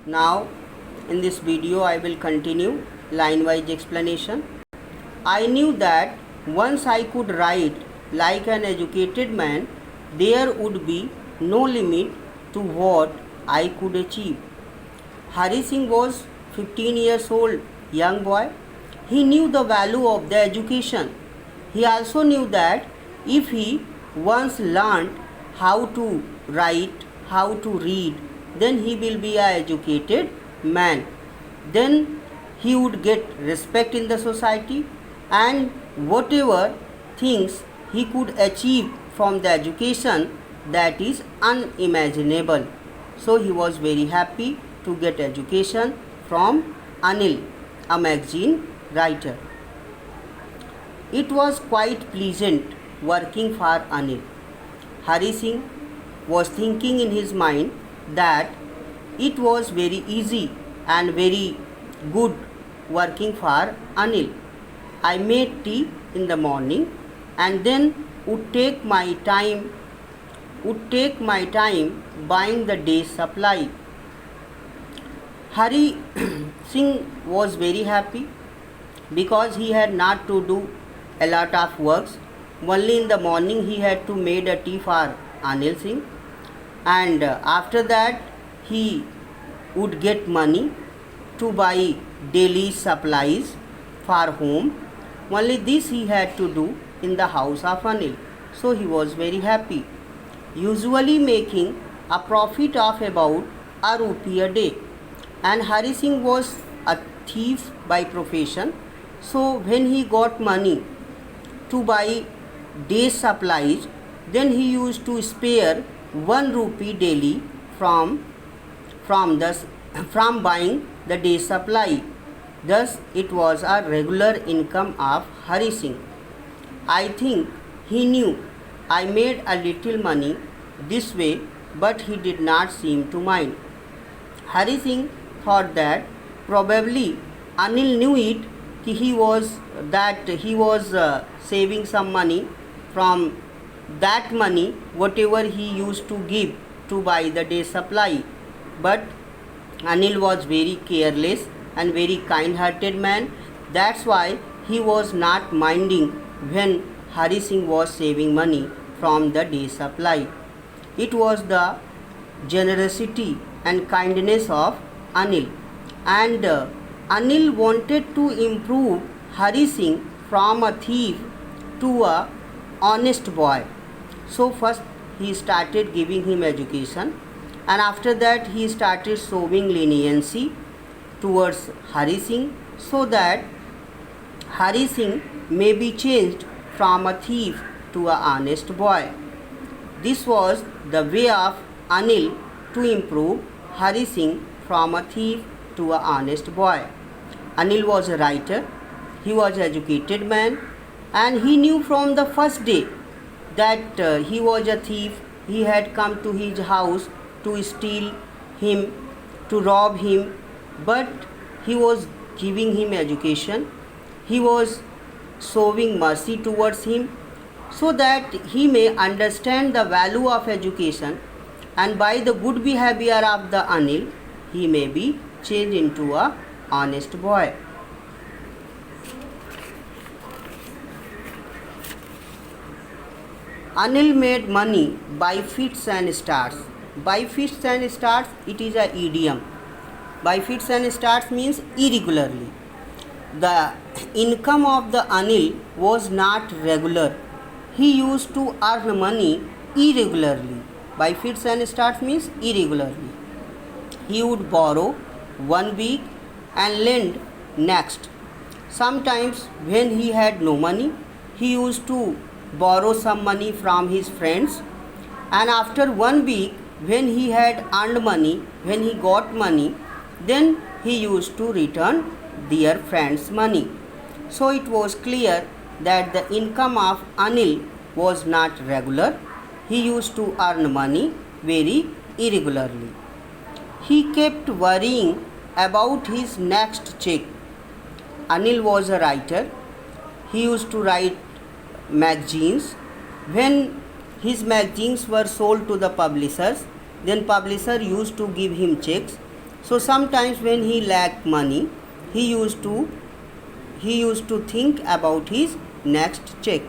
Now in this video I will continue line wise explanation. I knew that once I could write like an educated man, there would be no limit to what I could achieve. Hari Singh was 15 years old, young boy. He knew the value of the education. He also knew that if he once learned how to write, how to read, then he will be an educated man. Then he would get respect in the society, and whatever things he could achieve from the education, that is unimaginable. So he was very happy to get education from Anil, a magazine writer. It was quite pleasant working for Anil. Hari Singh was thinking in his mind that it was very easy and very good working for Anil. I made tea in the morning and then would take my time buying the day's supply. Hari Singh was very happy because he had not to do a lot of works. Only in the morning he had to make a tea for Anil Singh, and after that he would get money to buy daily supplies for home. Only this he had to do in the house of Anil. So he was very happy, usually making a profit of about a rupee a day. And Hari Singh was a thief by profession. So when he got money to buy day's supplies, then he used to spare 1 rupee daily from buying the day's supply. Thus it was a regular income of Hari Singh. I think he knew I made a little money this way, but he did not seem to mind. Hari Singh thought that probably Anil knew it, he was saving some money from that money, whatever he used to give to buy the day supply. But Anil was very careless and very kind-hearted man. That's why he was not minding when Hari Singh was saving money from the day supply. It was the generosity and kindness of Anil, and Anil wanted to improve Hari Singh from a thief to a honest boy. So first he started giving him education, and after that he started showing leniency towards Hari Singh, so that Hari Singh may be changed from a thief to a honest boy. This was the way of Anil to improve Hari Singh from a thief to a honest boy. Anil was a writer, he was an educated man, and he knew from the first day that he was a thief. He had come to his house to steal him, to rob him, but he was giving him education. He was showing mercy towards him, so that he may understand the value of education, and by the good behavior of the Anil, he may be changed into a honest boy. Anil made money by fits and starts. By fits and starts, it is a idiom. By fits and starts means irregularly. The income of the Anil was not regular. He used to earn money irregularly. By fits and starts means irregularly. He would borrow 1 week and lend next. Sometimes when he had no money, he used to borrow some money from his friends, and after 1 week when he had earned money, when he got money, then he used to return their friends' money. So it was clear that the income of Anil was not regular. He used to earn money very irregularly. He kept worrying about his next check. Anil was a writer. He used to write magazines. When his magazines were sold to the publishers, then publisher used to give him checks. So sometimes when he lacked money, he used to think about his next check.